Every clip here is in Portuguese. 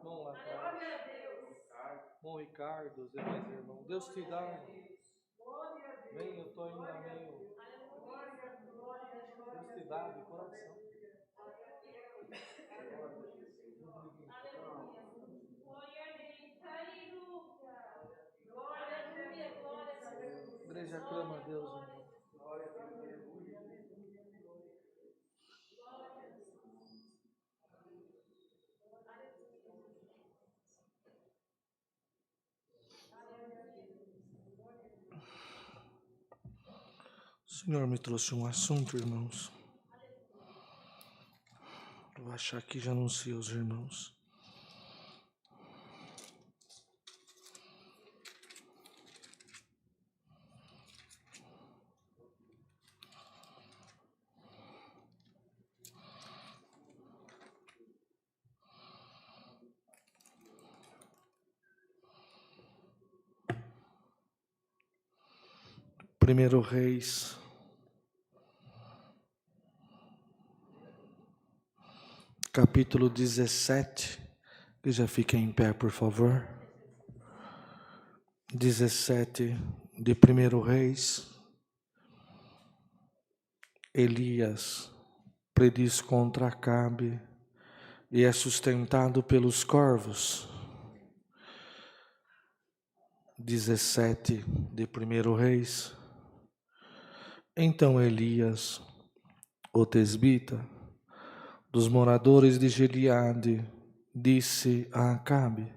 Mão lá atrás. Bom, Ricardo, os demais irmãos. Deus te dá. Vem, eu tô ainda meio. Deus te dá de coração. Igreja clama a Deus, irmão. O Senhor me trouxe um assunto, irmãos. Eu vou achar que já anunciei aos irmãos. Primeiro Reis, capítulo 17, que já fica em pé, por favor. 17 de Primeiro Reis. Elias prediz contra Acabe e é sustentado pelos corvos. 17 de Primeiro Reis. Então Elias, o tesbita, dos moradores de Gileade, disse a Acabe: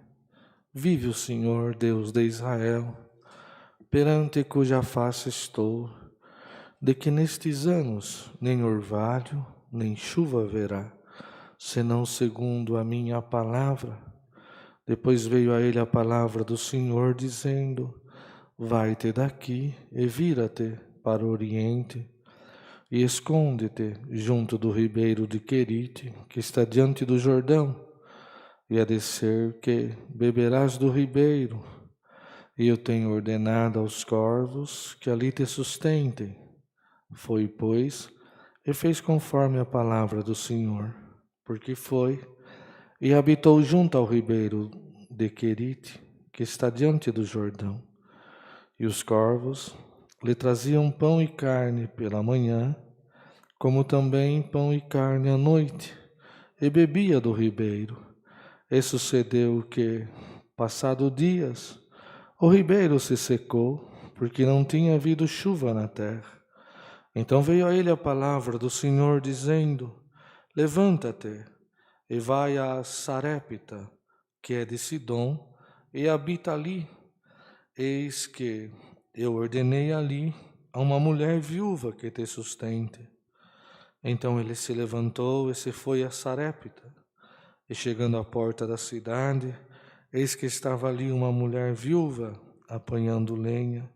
vive o Senhor, Deus de Israel, perante cuja face estou, de que nestes anos nem orvalho, nem chuva haverá, senão segundo a minha palavra. Depois veio a ele a palavra do Senhor, dizendo: vai-te daqui e vira-te para o oriente, e esconde-te junto do ribeiro de Querite, que está diante do Jordão, e a descer que beberás do ribeiro, e eu tenho ordenado aos corvos que ali te sustentem. Foi, pois, e fez conforme a palavra do Senhor, porque foi e habitou junto ao ribeiro de Querite, que está diante do Jordão. E os corvos lhe traziam pão e carne pela manhã, como também pão e carne à noite, e bebia do ribeiro. E sucedeu que, passado dias, o ribeiro se secou, porque não tinha havido chuva na terra. Então veio a ele a palavra do Senhor, dizendo: levanta-te e vai a Sarepta, que é de Sidom, e habita ali. Eis que eu ordenei ali a uma mulher viúva que te sustente. Então ele se levantou e se foi a Sarepta. E chegando à porta da cidade, eis que estava ali uma mulher viúva apanhando lenha.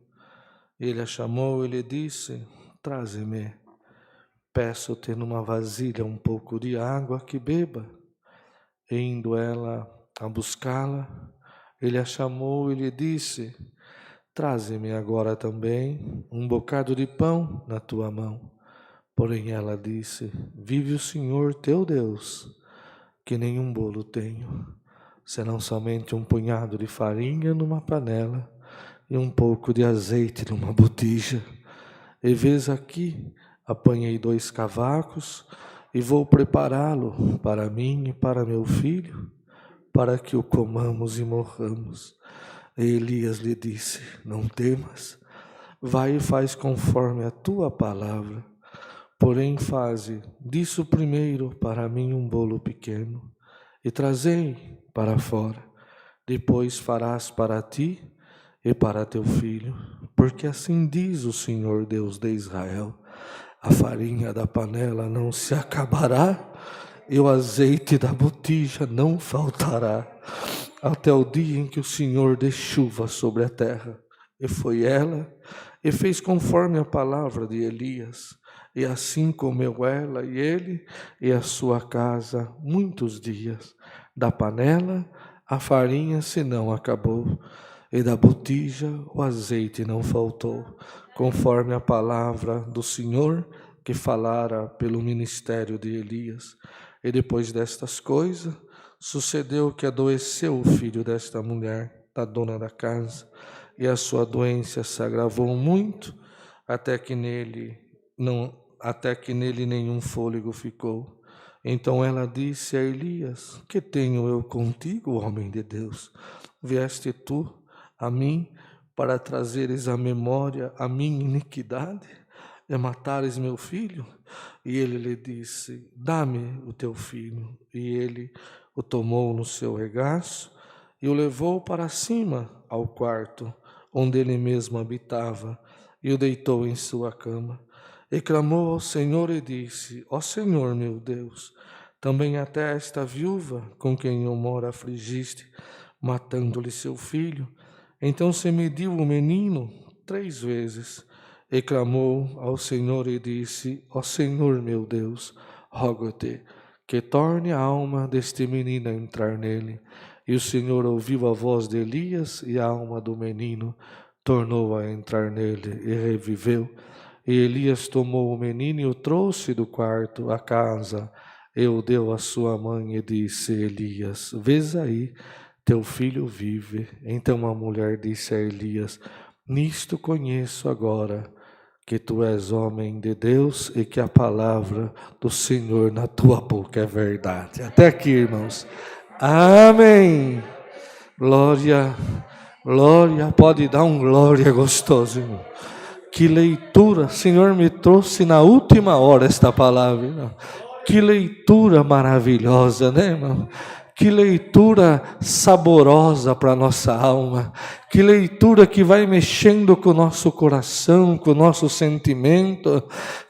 Ele a chamou e lhe disse: traze-me, peço-te numa vasilha um pouco de água que beba. E indo ela a buscá-la, ele a chamou e lhe disse: traze-me agora também um bocado de pão na tua mão. Porém ela disse: vive o Senhor teu Deus, que nenhum bolo tenho, senão somente um punhado de farinha numa panela e um pouco de azeite numa botija. E vês aqui, apanhei 2 cavacos e vou prepará-lo para mim e para meu filho, para que o comamos e morramos. E Elias lhe disse: não temas, vai e faz conforme a tua palavra. Porém faze disso primeiro para mim um bolo pequeno, e trazei para fora. Depois farás para ti e para teu filho, porque assim diz o Senhor Deus de Israel: a farinha da panela não se acabará, e o azeite da botija não faltará, até o dia em que o Senhor dê chuva sobre a terra. E foi ela e fez conforme a palavra de Elias. E assim comeu ela e ele e a sua casa muitos dias. Da panela a farinha se não acabou, e da botija o azeite não faltou, conforme a palavra do Senhor que falara pelo ministério de Elias. E depois destas coisas, sucedeu que adoeceu o filho desta mulher, da dona da casa, e a sua doença se agravou muito, até que nele nenhum fôlego ficou. Então ela disse a Elias: que tenho eu contigo, homem de Deus? Vieste tu a mim para trazeres à memória a minha iniquidade e matares meu filho? E ele lhe disse: dá-me o teu filho. E ele o tomou no seu regaço e o levou para cima ao quarto, onde ele mesmo habitava, e o deitou em sua cama. E clamou ao Senhor e disse: ó Senhor meu Deus, também até esta viúva com quem eu moro afligiste, matando-lhe seu filho. Então se mediu o menino 3 vezes, e clamou ao Senhor e disse: ó Senhor meu Deus, rogo-te que torne a alma deste menino a entrar nele. E o Senhor ouviu a voz de Elias, e a alma do menino tornou a entrar nele, e reviveu. E Elias tomou o menino e o trouxe do quarto à casa, e o deu à sua mãe, e disse: Elias, vês aí, teu filho vive. Então a mulher disse a Elias: nisto conheço agora que tu és homem de Deus e que a palavra do Senhor na tua boca é verdade. Até aqui, irmãos. Amém. Glória, glória. Pode dar um glória gostoso, irmão. Que leitura, Senhor me trouxe na última hora esta palavra, irmão. Que leitura maravilhosa, né, irmão? Que leitura saborosa para a nossa alma. Que leitura que vai mexendo com o nosso coração, com o nosso sentimento,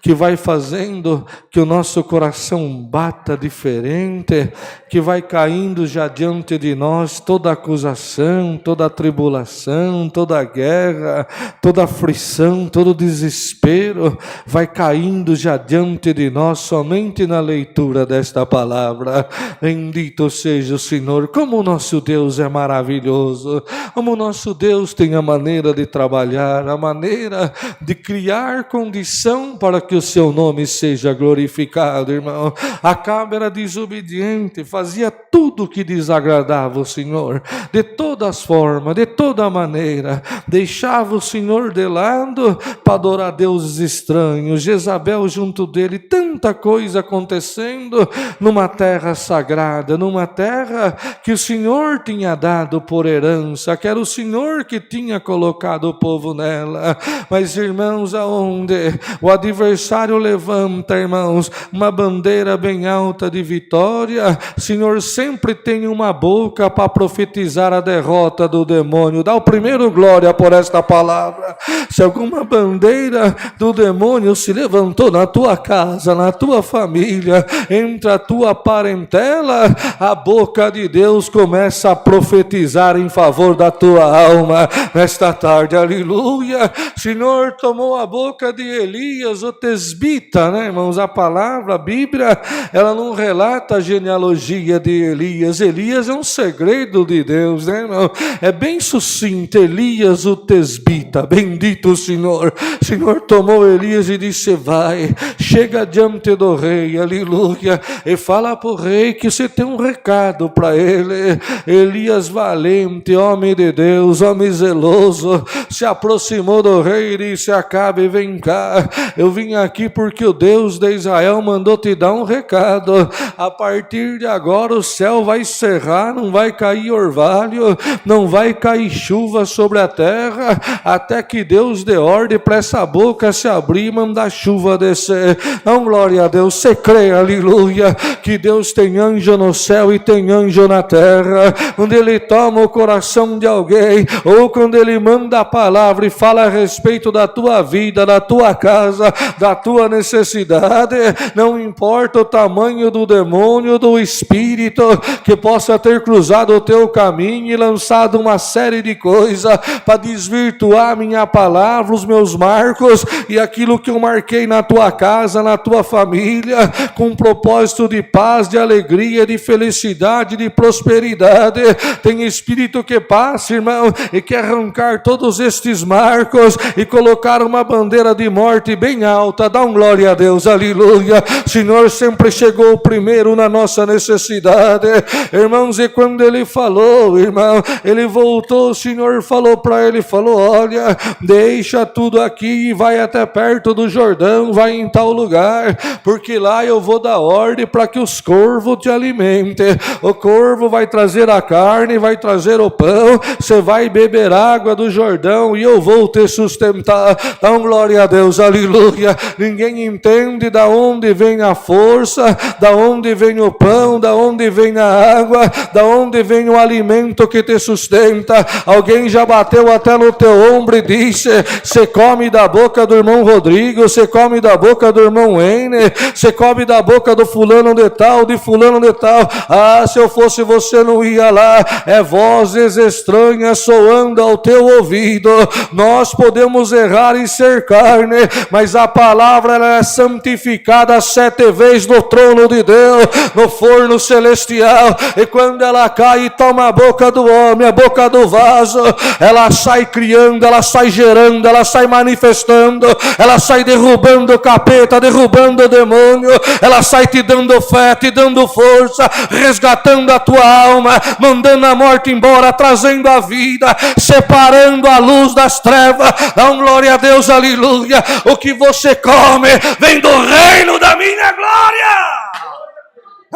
que vai fazendo que o nosso coração bata diferente, que vai caindo já diante de nós toda acusação, toda tribulação, toda guerra, toda aflição, todo desespero, vai caindo já diante de nós somente na leitura desta palavra. Bendito seja o Senhor. Como o nosso Deus é maravilhoso, como o nosso Deus tem a maneira de trabalhar, a maneira de criar condição para que o seu nome seja glorificado, irmão. Acabe era desobediente, fazia tudo que desagradava o Senhor, de todas as formas, de toda maneira, deixava o Senhor de lado para adorar deuses estranhos, Jezabel junto dele, tanta coisa acontecendo numa terra sagrada, numa terra que o Senhor tinha dado por herança, que era o Senhor que tinha colocado o povo nela. Mas, irmãos, aonde o adversário levanta, irmãos, uma bandeira bem alta de vitória, o Senhor sempre tem uma boca para profetizar a derrota do demônio. Dá o primeiro glória por esta palavra. Se alguma bandeira do demônio se levantou na tua casa, na tua família, entre a tua parentela, a boca de Deus começa a profetizar em favor da tua alma nesta tarde, aleluia. O Senhor tomou a boca de Elias, o tesbita, né, irmãos? A palavra, a Bíblia, ela não relata a genealogia de Elias. Elias é um segredo de Deus, né, irmão? É bem sucinto. Elias, o tesbita, bendito o Senhor. O Senhor tomou Elias e disse: vai, chega diante do rei, aleluia, e fala para o rei que você tem um recado para ele. Elias, valente, homem de Deus, homem zeloso, se aproximou do rei e disse: Acabe, vem cá, eu vim aqui porque o Deus de Israel mandou te dar um recado. A partir de agora o céu vai cerrar, não vai cair orvalho, não vai cair chuva sobre a terra, até que Deus dê ordem para essa boca se abrir e mandar chuva descer. Não, glória a Deus. Você crê, aleluia, que Deus tem anjo no céu e tem anjo na terra, onde Ele toma o coração de alguém ou quando Ele manda a palavra e fala a respeito da tua vida, da tua casa, da tua necessidade, não importa o tamanho do demônio, do espírito que possa ter cruzado o teu caminho e lançado uma série de coisas para desvirtuar a minha palavra, os meus marcos e aquilo que eu marquei na tua casa, na tua família, com um propósito de paz, de alegria, de felicidade, de prosperidade. Tem espírito que passa, irmão, e quer arrancar todos estes marcos e colocar uma bandeira de morte bem alta. Dá um glória a Deus, aleluia. O Senhor sempre chegou primeiro na nossa necessidade, irmãos, e quando Ele falou, irmão, Ele voltou, o Senhor falou para ele, falou, olha, deixa tudo aqui e vai até perto do Jordão, vai em tal lugar, porque lá eu vou dar ordem para que os corvos te alimentem. O corvo vai trazer a carne, vai trazer o pão, você vai beber água do Jordão e eu vou te sustentar. Dá um glória a Deus, aleluia. Ninguém entende da onde vem a força, da onde vem o pão, da onde vem a água, da onde vem o alimento que te sustenta. Alguém já bateu até no teu ombro e disse, você come da boca do irmão Rodrigo, você come da boca do irmão Ene, você come da boca do fulano de tal, de fulano de tal. Ah, se eu fosse você não ia lá. É vozes estranhas soando ao teu ouvido. Nós podemos errar e ser carne, mas a palavra ela é santificada 7 vezes no trono de Deus, no forno celestial, e quando ela cai e toma a boca do homem, a boca do vaso, ela sai criando, ela sai gerando, ela sai manifestando, ela sai derrubando o capeta, derrubando o demônio, ela sai te dando fé, te dando força, resgatando a tua alma, mandando a morte embora, trazendo a vida, separando a luz das trevas. Dá um glória a Deus, aleluia. O que você come vem do reino da minha glória,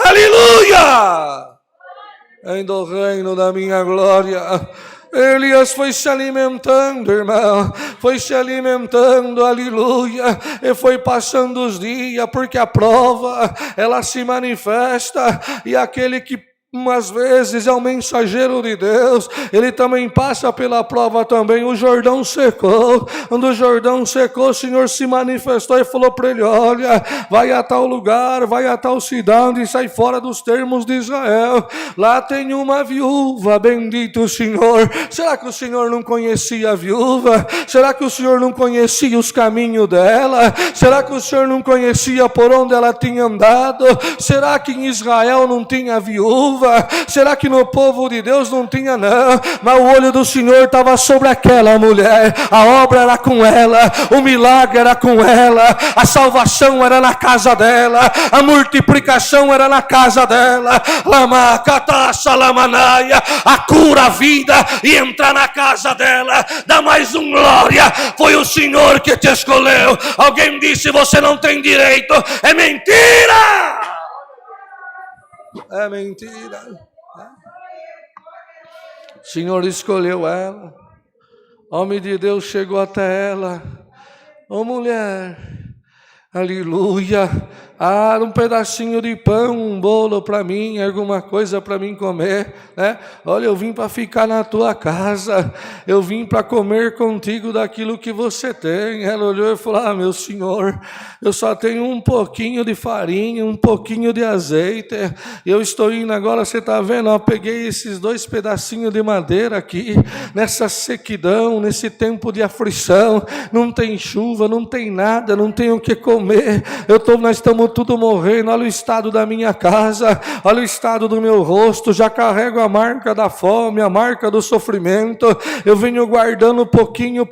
aleluia, vem do reino da minha glória. Elias foi se alimentando, irmão, foi se alimentando, aleluia, e foi passando os dias, porque a prova, ela se manifesta, e aquele que umas vezes é o mensageiro de Deus, ele também passa pela prova também. O Jordão secou, quando o Jordão secou, o Senhor se manifestou e falou para ele, olha, vai a tal lugar, vai a tal cidade e sai fora dos termos de Israel, lá tem uma viúva, bendito o Senhor. Será que o Senhor não conhecia a viúva? Será que o Senhor não conhecia os caminhos dela? Será que o Senhor não conhecia por onde ela tinha andado? Será que em Israel não tinha viúva? Será que no povo de Deus não tinha? Não, mas o olho do Senhor estava sobre aquela mulher, a obra era com ela, o milagre era com ela, a salvação era na casa dela, a multiplicação era na casa dela, a cura, a vida e entrar na casa dela. Dá mais um glória, foi o Senhor que te escolheu. Alguém disse você não tem direito, é mentira! É mentira. O Senhor escolheu ela. Homem de Deus chegou até ela. Ô mulher, aleluia. Ah, um pedacinho de pão, um bolo para mim, alguma coisa para mim comer, né? Olha, eu vim para ficar na tua casa, eu vim para comer contigo daquilo que você tem. Ela olhou e falou, ah, meu Senhor, eu só tenho um pouquinho de farinha, um pouquinho de azeite, eu estou indo agora, você está vendo, eu peguei esses 2 pedacinhos de madeira aqui, nessa sequidão, nesse tempo de aflição, não tem chuva, não tem nada, não tenho o que comer, nós estamos tudo morrendo, olha o estado da minha casa, olha o estado do meu rosto, já carrego a marca da fome, a marca do sofrimento, eu venho guardando pouquinho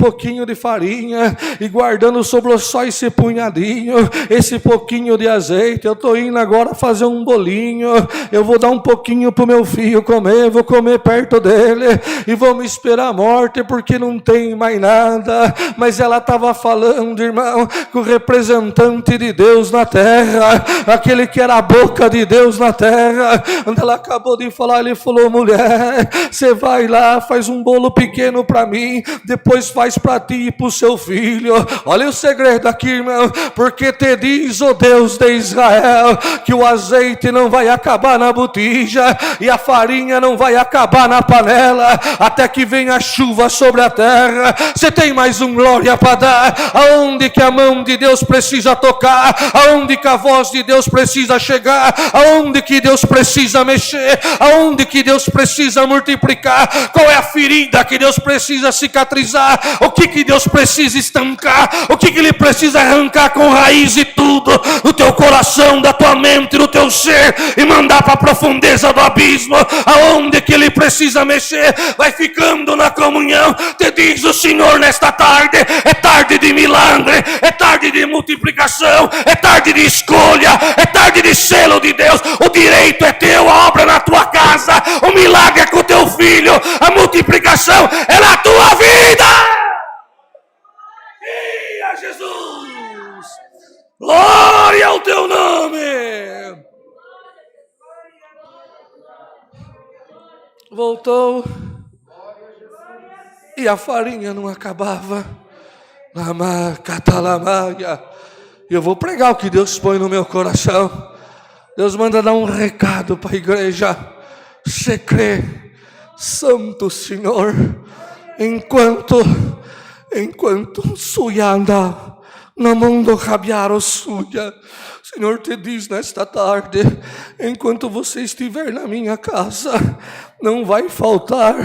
de farinha, e guardando sobrou só esse punhadinho, esse pouquinho de azeite, eu estou indo agora fazer um bolinho, eu vou dar um pouquinho para o meu filho comer, vou comer perto dele, e vou me esperar a morte, porque não tem mais nada. Mas ela estava falando, irmão, com o representante de Deus na terra, terra, aquele que era a boca de Deus na terra. Quando ela acabou de falar, ele falou: mulher, você vai lá, faz um bolo pequeno para mim, depois faz para ti e para o seu filho. Olha o segredo aqui, irmão, porque te diz o Deus de Israel que o azeite não vai acabar na botija e a farinha não vai acabar na panela até que venha a chuva sobre a terra. Você tem mais um glória para dar? Aonde que a mão de Deus precisa tocar? Aonde que a voz de Deus precisa chegar? Aonde que Deus precisa mexer? Aonde que Deus precisa multiplicar? Qual é a ferida que Deus precisa cicatrizar? O que Deus precisa estancar? O que Ele precisa arrancar com raiz e tudo do teu coração, da tua mente, do teu ser e mandar para a profundeza do abismo? Aonde que Ele precisa mexer? Vai ficando na comunhão. Te diz o Senhor nesta tarde: é tarde de milagre, é tarde de multiplicação, é tarde de escolha, é tarde de selo de Deus. O direito é teu, a obra na tua casa, o milagre é com o teu filho, a multiplicação é na tua vida. Ia Jesus, glória ao teu nome. Voltou e a farinha não acabava. Eu vou pregar o que Deus põe no meu coração. Deus manda dar um recado para a igreja. Você crê, Santo Senhor, enquanto suyanda no mundo rabiaro suya. Senhor te diz nesta tarde: enquanto você estiver na minha casa, não vai faltar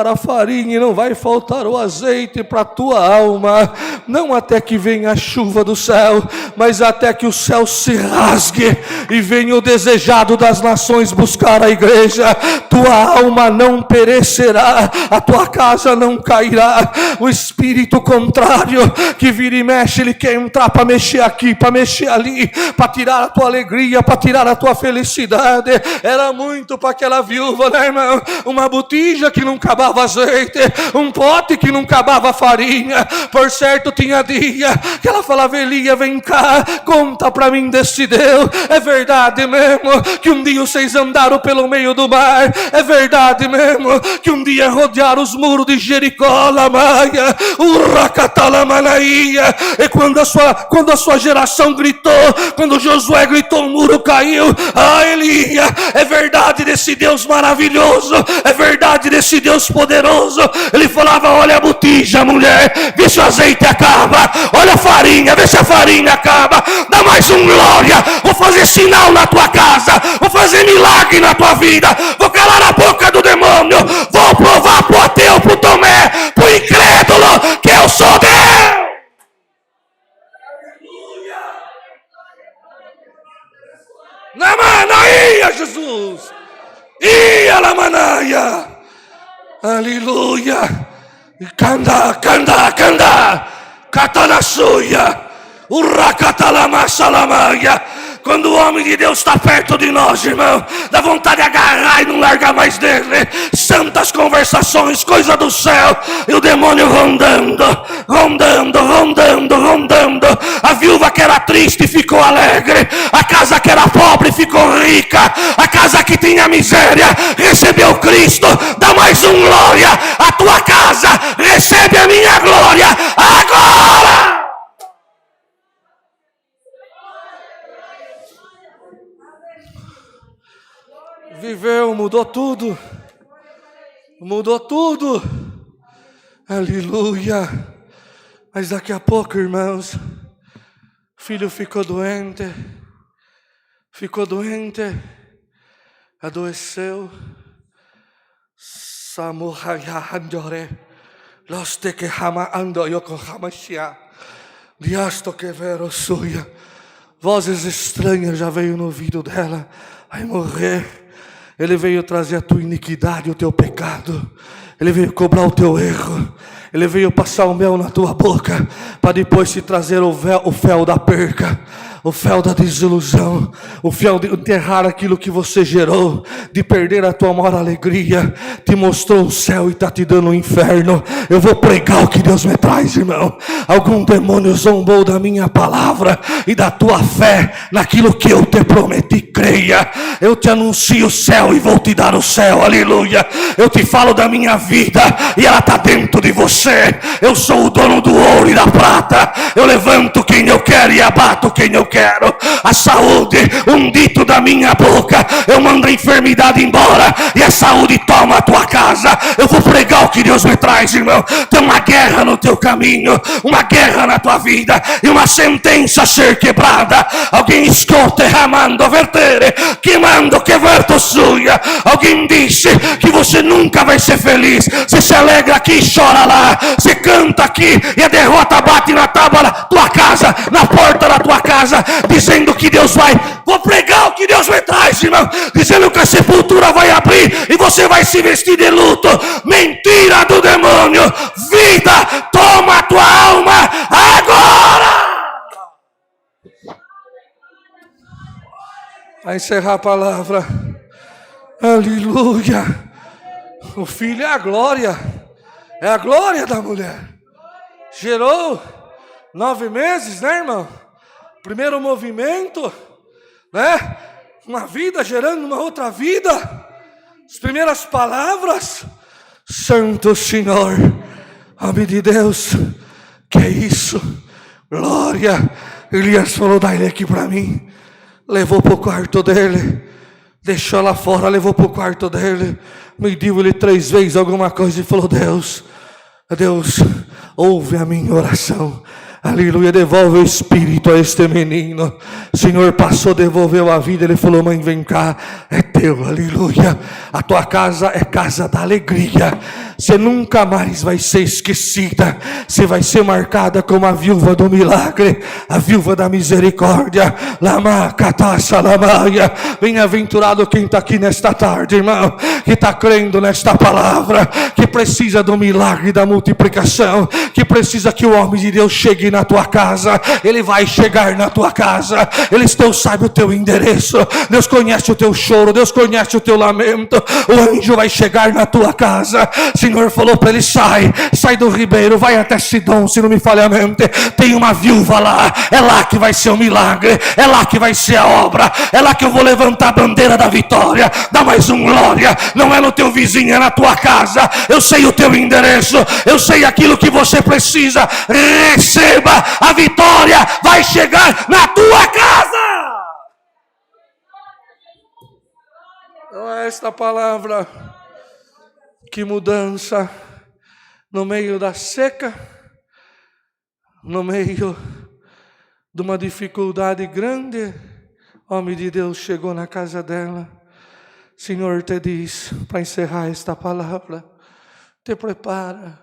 a farinha, não vai faltar o azeite para a tua alma, não até que venha a chuva do céu, mas até que o céu se rasgue e venha o desejado das nações buscar a igreja. Tua alma não perecerá, a tua casa não cairá. O espírito contrário que vira e mexe, ele quer entrar para mexer aqui, para mexer ali, para tirar a tua alegria, para tirar a tua felicidade. Era muito para aquela viúva, né, irmão? Uma botija que não acabava azeite, um pote que não acabava farinha. Por certo, tinha dia que ela falava: Elia, vem cá, conta para mim desse Deus. É verdade mesmo que um dia vocês andaram pelo meio do mar? É verdade mesmo que um dia rodearam os muros de Jericó, Lamaia, Urracatalamanaia? E quando a sua geração gritou, quando Josué gritou, o muro caiu. Ah, Elia, é verdade desse Deus maravilhoso, é verdade desse Deus poderoso. Ele falava: olha a botija, mulher, vê se o azeite acaba. Olha a farinha, vê se a farinha acaba. Dá mais um glória. Vou fazer sinal na tua casa, vou fazer milagre na tua vida, vou calar a boca do demônio, vou provar pro ateu, pro Tomé, pro incrédulo que eu sou Deus. Namanaia, Jesus. Ia Lamanaia. Aleluia. Canda. Catanasuia. Urracatalamassalamaia. Quando o homem de Deus está perto de nós, irmão, dá vontade de agarrar e não largar mais dele. Santas conversações, coisa do céu. E o demônio rondando. A viúva que era triste ficou alegre. A casa que era pobre ficou rica. A casa que tinha miséria recebeu Cristo. Dá mais um glória. A tua casa recebe a minha glória agora. Viveu, mudou tudo. Aleluia. Mas daqui a pouco, irmãos, filho ficou doente, adoeceu. Samuhaya andore, loste que hama ando yokohamashia, diasto que vero suya. Vozes estranhas já veio no ouvido dela. Vai morrer. Ele veio trazer a tua iniquidade, o teu pecado. Ele veio cobrar o teu erro. Ele veio passar o mel na tua boca, para depois te trazer o fel da perca. o fel da desilusão, o fel de enterrar aquilo que você gerou, de perder a tua maior alegria, te mostrou o céu e está te dando o inferno. Eu vou pregar o que Deus me traz, irmão. Algum demônio zombou da minha palavra e da tua fé naquilo que eu te prometi. Creia, eu te anuncio o céu e vou te dar o céu, aleluia. Eu te falo da minha vida e ela está dentro de você. Eu sou o dono do ouro e da prata, eu levanto quem eu quero e abato quem eu quero. A saúde, um dito da minha boca, eu mando a enfermidade embora e a saúde toma a tua casa. Eu vou pregar o que Deus me traz, irmão. Tem uma guerra no teu caminho, uma guerra na tua vida e uma sentença a ser quebrada. Alguém escuta, ramando, vertere, queimando, que verto suia. Alguém disse que você nunca vai ser feliz. Você se alegra aqui e chora lá. Você canta aqui e a derrota bate na tábua da tua casa, na porta da tua casa, dizendo que Deus vai. Vou pregar o que Deus me traz, irmão. Dizendo que a sepultura vai abrir e você vai se vestir de luto. Mentira do demônio. Vida, toma a tua alma agora. Vai encerrar a palavra. Aleluia. O filho é a glória. É a glória da mulher. Gerou 9 meses, né, irmão? Primeiro movimento, né? Uma vida gerando uma outra vida. As primeiras palavras. Santo Senhor, homem de Deus, que é isso? Glória. Elias falou, dá ele aqui para mim. Levou para o quarto dele. Deixou lá fora, levou para o quarto dele. Mediu ele 3 vezes alguma coisa e falou, Deus, ouve a minha oração. Aleluia, devolve o espírito a este menino. O Senhor passou, devolveu a vida. Ele falou, mãe, vem cá, é teu, aleluia. A tua casa é casa da alegria. Você nunca mais vai ser esquecida. Você vai ser marcada como a viúva do milagre, a viúva da misericórdia. Lama, catassa, lamaia. Bem-aventurado quem está aqui nesta tarde, irmão, que está crendo nesta palavra, que precisa do milagre da multiplicação, que precisa que o homem de Deus chegue na tua casa. Ele vai chegar na tua casa. Deus sabe o teu endereço. Deus conhece o teu choro. Deus conhece o teu lamento. O anjo vai chegar na tua casa. O Senhor falou para ele, sai do ribeiro, vai até Sidom, se não me falha a mente. Tem uma viúva lá. É lá que vai ser o milagre. É lá que vai ser a obra. É lá que eu vou levantar a bandeira da vitória. Dá mais um glória. Não é no teu vizinho, é na tua casa. Eu sei o teu endereço. Eu sei aquilo que você precisa. Receba. A vitória vai chegar na tua casa. Não é esta palavra? Que mudança no meio da seca, no meio de uma dificuldade grande. Homem de Deus chegou na casa dela. Senhor te diz, para encerrar esta palavra, te prepara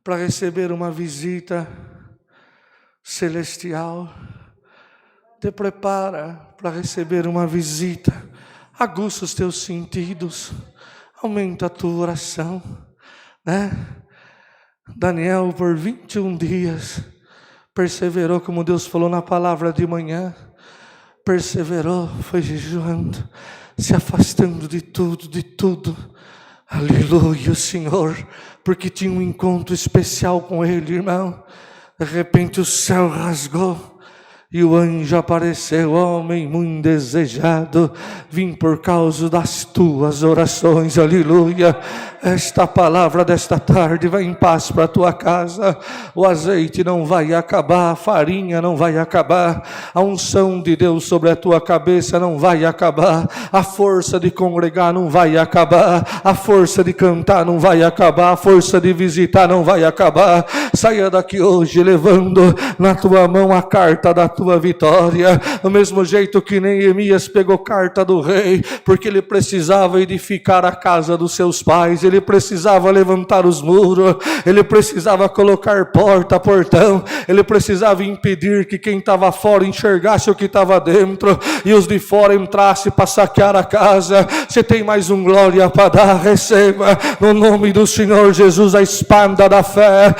para receber uma visita celestial. Te prepara para receber uma visita. Aguça os teus sentidos. Aumenta a tua oração, né? Daniel por 21 dias perseverou, como Deus falou na palavra de manhã. Perseverou, foi jejuando, se afastando de tudo. Aleluia, Senhor, porque tinha um encontro especial com Ele, irmão. De repente o céu rasgou e o anjo apareceu, homem muito desejado, vim por causa das tuas orações, aleluia. Esta palavra desta tarde vai em paz para a tua casa. O azeite não vai acabar, a farinha não vai acabar, a unção de Deus sobre a tua cabeça não vai acabar, a força de congregar não vai acabar, a força de cantar não vai acabar, a força de visitar não vai acabar. Saia daqui hoje levando na tua mão a carta da tua vitória, do mesmo jeito que Neemias pegou carta do rei, porque ele precisava edificar a casa dos seus pais, ele precisava levantar os muros, ele precisava colocar porta, portão, ele precisava impedir que quem estava fora enxergasse o que estava dentro, e os de fora entrassem para saquear a casa. Você tem mais um glória para dar, receba, no nome do Senhor Jesus, a espada da fé,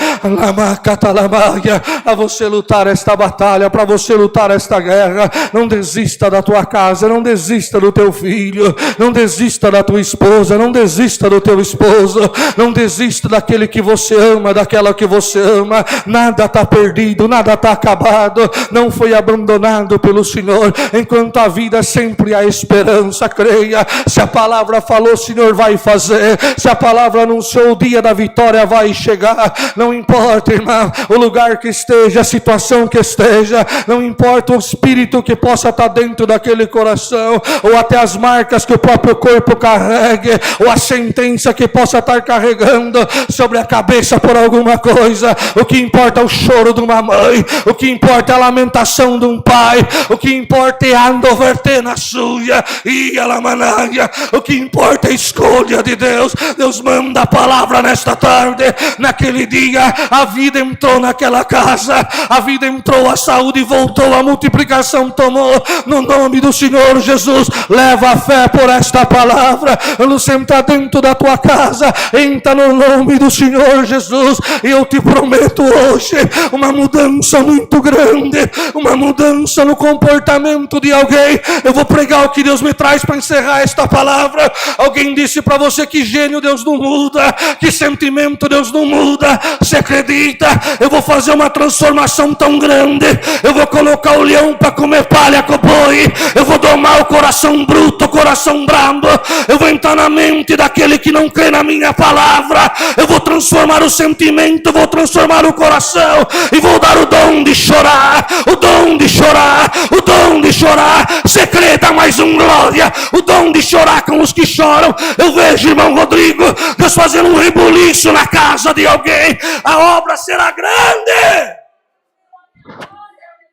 a você lutar esta batalha, para você você lutar esta guerra. Não desista da tua casa, não desista do teu filho, não desista da tua esposa, não desista do teu esposo, não desista daquele que você ama, daquela que você ama. Nada está perdido, nada está acabado, não foi abandonado pelo Senhor. Enquanto a vida, sempre há esperança. Creia, se a palavra falou, o Senhor vai fazer. Se a palavra anunciou, o dia da vitória vai chegar. Não importa, irmão, o lugar que esteja, a situação que esteja, não importa o espírito que possa estar dentro daquele coração, ou até as marcas que o próprio corpo carregue, ou a sentença que possa estar carregando sobre a cabeça por alguma coisa. O que importa é o choro de uma mãe, o que importa é a lamentação de um pai, o que importa é ando verter na suja e ela manaia. O que importa é a escolha de Deus. Deus manda a palavra nesta tarde. Naquele dia a vida entrou naquela casa, a vida entrou, a saúde voltou, a multiplicação tomou, no nome do Senhor Jesus. Leva a fé por esta palavra. Você entra dentro da tua casa, entra no nome do Senhor Jesus, e eu te prometo hoje uma mudança muito grande, uma mudança no comportamento de alguém. Eu vou pregar o que Deus me traz para encerrar esta palavra. Alguém disse para você que gênio Deus não muda, que sentimento Deus não muda. Você acredita? Eu vou fazer uma transformação tão grande, eu vou colocar o leão para comer palha com o boi, eu vou domar o coração bruto, o coração brabo, eu vou entrar na mente daquele que não crê na minha palavra, eu vou transformar o sentimento, vou transformar o coração, e vou dar o dom de chorar, o dom de chorar, o dom de chorar. Você crê? Dá mais um glória. O dom de chorar com os que choram. Eu vejo, irmão Rodrigo, Deus fazendo um rebuliço na casa de alguém. A obra será grande,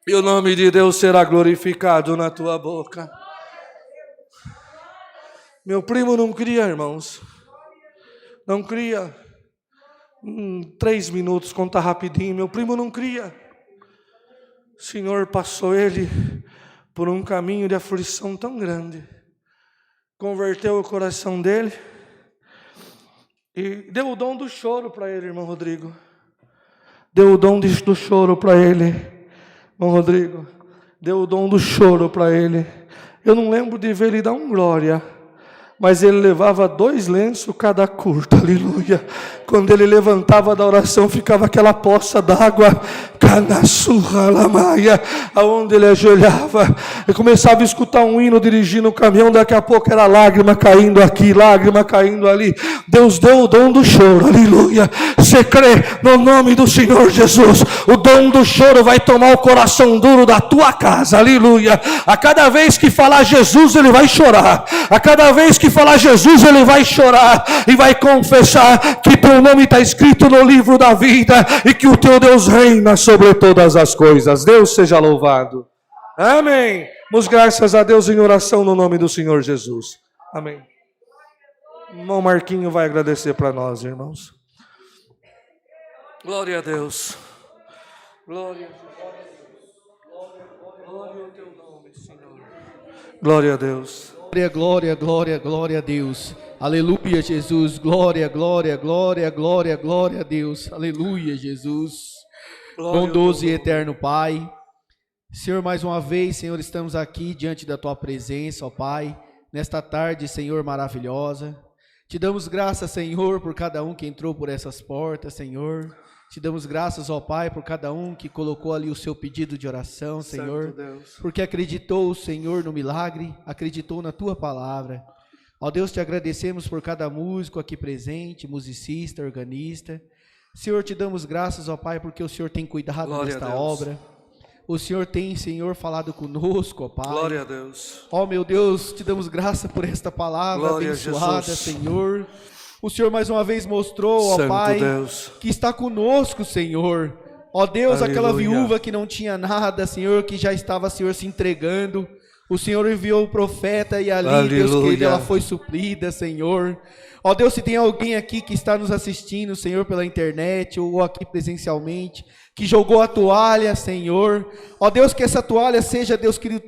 e o nome de Deus será glorificado na tua boca. Meu primo não cria, irmãos, não cria. 3 minutos, conta rapidinho. Meu primo não cria. O Senhor passou ele por um caminho de aflição tão grande, converteu o coração dele e deu o dom do choro para ele, irmão Rodrigo. Deu o dom do choro para ele, irmão Rodrigo. Deu o dom do choro para ele. Eu não lembro de ver ele dar um glória, mas ele levava 2 lenços cada curto, aleluia. Quando ele levantava da oração, ficava aquela poça d'água, canassurra lamaia, aonde ele ajoelhava. Eu começava a escutar um hino dirigindo o caminhão, daqui a pouco era lágrima caindo aqui, lágrima caindo ali. Deus deu o dom do choro, aleluia. Você crê no nome do Senhor Jesus? O dom do choro vai tomar o coração duro da tua casa, aleluia. A cada vez que falar Jesus, ele vai chorar. A cada vez que falar Jesus, ele vai chorar e vai confessar que teu nome está escrito no livro da vida e que o teu Deus reina sobre todas as coisas. Deus seja louvado. Amém. Damos graças a Deus em oração no nome do Senhor Jesus. Amém. O irmão Marquinho vai agradecer para nós, irmãos. Glória a Deus. Glória ao teu nome, Senhor. Glória a Deus. Glória, glória, glória a Deus. Aleluia, Jesus. Glória, glória, glória, glória, glória a Deus. Aleluia, Jesus. Bondoso e eterno Pai. Senhor, mais uma vez, Senhor, estamos aqui diante da Tua presença, ó Pai, nesta tarde, Senhor, maravilhosa. Te damos graças, Senhor, por cada um que entrou por essas portas, Senhor. Te damos graças, ó Pai, por cada um que colocou ali o seu pedido de oração, Senhor, porque acreditou, Senhor, no milagre, acreditou na Tua palavra. Ó Deus, te agradecemos por cada músico aqui presente, musicista, organista. Senhor, te damos graças, ó Pai, porque o Senhor tem cuidado desta obra. O Senhor tem, Senhor, falado conosco, ó Pai. Glória a Deus. Ó meu Deus, te damos graça por esta palavra abençoada, Senhor. O Senhor mais uma vez mostrou, ó Pai, que está conosco, Senhor. Ó Deus, aleluia. Aquela viúva que não tinha nada, Senhor, que já estava, Senhor, se entregando. O Senhor enviou o profeta e ali, aleluia. Deus querido, ela foi suprida, Senhor. Ó Deus, se tem alguém aqui que está nos assistindo, Senhor, pela internet ou aqui presencialmente, que jogou a toalha, Senhor. Ó Deus, que essa toalha seja, Deus querido,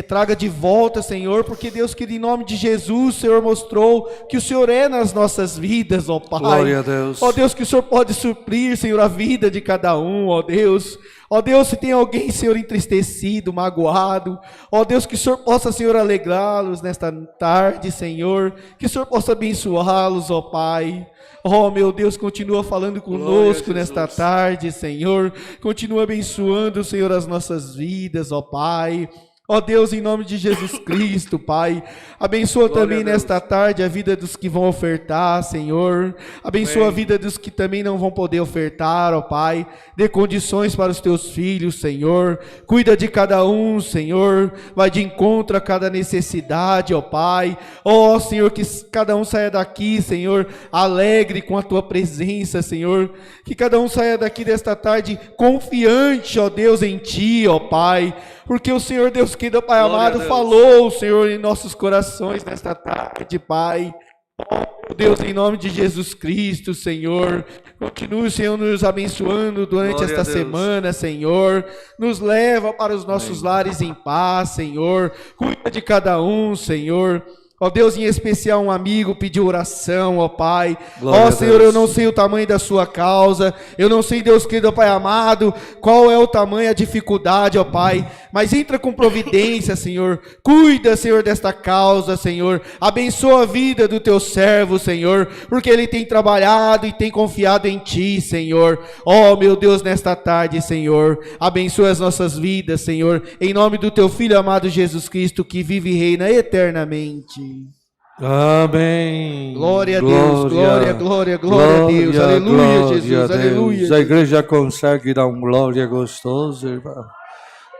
traga de volta, Senhor, porque Deus querido, em nome de Jesus, o Senhor mostrou que o Senhor é nas nossas vidas, ó Pai. Glória a Deus. Ó Deus, que o Senhor pode suprir, Senhor, a vida de cada um, ó Deus. Ó Deus, se tem alguém, Senhor, entristecido, magoado, ó Deus, que o Senhor possa, Senhor, alegrá-los nesta tarde, Senhor, que o Senhor possa abençoá-los, ó Pai. Oh, meu Deus, continua falando conosco nesta tarde, Senhor. Continua abençoando, Senhor, as nossas vidas, ó Pai. Ó Deus, em nome de Jesus Cristo, Pai, abençoa também nesta tarde a vida dos que vão ofertar, Senhor. Abençoa a vida dos que também não vão poder ofertar, ó Pai. Dê condições para os teus filhos, Senhor. Cuida de cada um, Senhor. Vai de encontro a cada necessidade, ó Pai. Ó Senhor, que cada um saia daqui, Senhor, alegre com a tua presença, Senhor. Que cada um saia daqui desta tarde confiante, ó Deus, em ti, ó Pai. Porque o Senhor Deus querido, Pai amado, falou, Senhor, em nossos corações nesta tarde, Pai. Oh, Deus, em nome de Jesus Cristo, Senhor, continue, Senhor, nos abençoando durante esta semana, Senhor. Nos leva para os nossos lares em paz, Senhor. Cuida de cada um, Senhor. Ó Deus, em especial um amigo pediu oração, ó Pai. Ó Senhor, eu não sei o tamanho da sua causa. Eu não sei, Deus querido, Pai amado, qual é o tamanho, a dificuldade, ó Pai. Mas entra com providência, Senhor. Cuida, Senhor, desta causa, Senhor. Abençoa a vida do teu servo, Senhor. Porque ele tem trabalhado e tem confiado em Ti, Senhor. Ó meu Deus, nesta tarde, Senhor. Abençoa as nossas vidas, Senhor. Em nome do teu Filho amado Jesus Cristo, que vive e reina eternamente. Amém. Glória a Deus, glória, glória, glória a Deus. Aleluia, Jesus, aleluia. A igreja consegue dar um glória gostoso, irmão.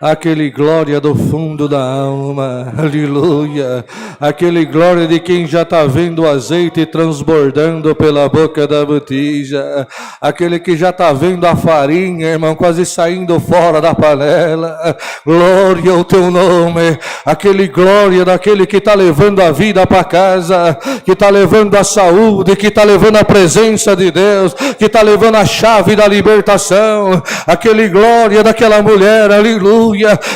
Aquele glória do fundo da alma, aleluia. Aquele glória de quem já está vendo o azeite transbordando pela boca da botija. Aquele que já está vendo a farinha, irmão, quase saindo fora da panela. Glória ao teu nome. Aquele glória daquele que está levando a vida para casa, que está levando a saúde, que está levando a presença de Deus, que está levando a chave da libertação. Aquele glória daquela mulher, aleluia,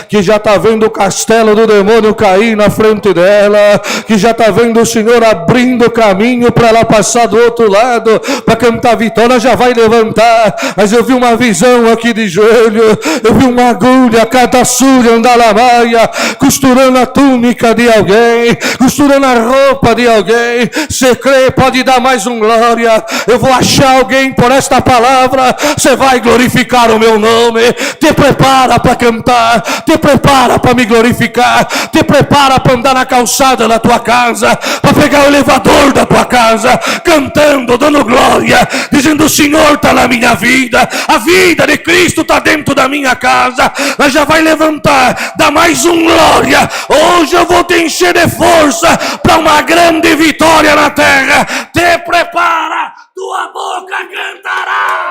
que já está vendo o castelo do demônio cair na frente dela, que já está vendo o Senhor abrindo o caminho para ela passar do outro lado, para cantar vitória, já vai levantar. Mas eu vi uma visão aqui de joelho, eu vi uma agulha, cada súria andalamaia, costurando a túnica de alguém, costurando a roupa de alguém. Você crê, pode dar mais um glória. Eu vou achar alguém por esta palavra, você vai glorificar o meu nome. Te prepara para cantar, te prepara para me glorificar, te prepara para andar na calçada da tua casa, para pegar o elevador da tua casa, cantando, dando glória, dizendo: o Senhor está na minha vida, a vida de Cristo está dentro da minha casa. Mas já vai levantar, dá mais um glória. Hoje eu vou te encher de força para uma grande vitória na terra. Te prepara, tua boca cantará.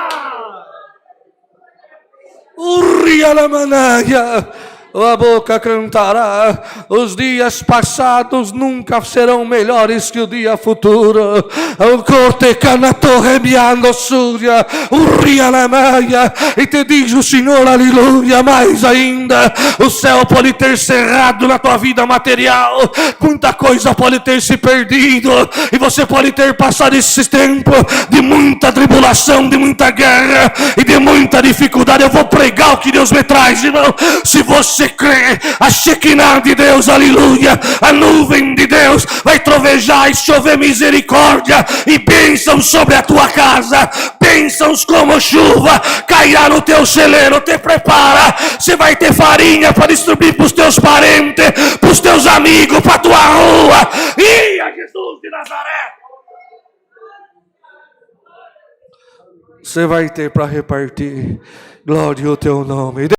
A boca cantará. Os dias passados nunca serão melhores que o dia futuro. E te diz o Senhor, aleluia, mais ainda. O céu pode ter cerrado na tua vida material, muita coisa pode ter se perdido, e você pode ter passado esse tempo de muita tribulação, de muita guerra e de muita dificuldade. Eu vou pregar o que Deus me traz, irmão. Se você crê, a Shekinah de Deus, aleluia, a nuvem de Deus vai trovejar e chover misericórdia e bênçãos sobre a tua casa. Bênçãos como chuva cairá no teu celeiro. Te prepara, você vai ter farinha para distribuir para os teus parentes, para os teus amigos, para a tua rua. E a Jesus de Nazaré, você vai ter para repartir. Glória ao teu nome.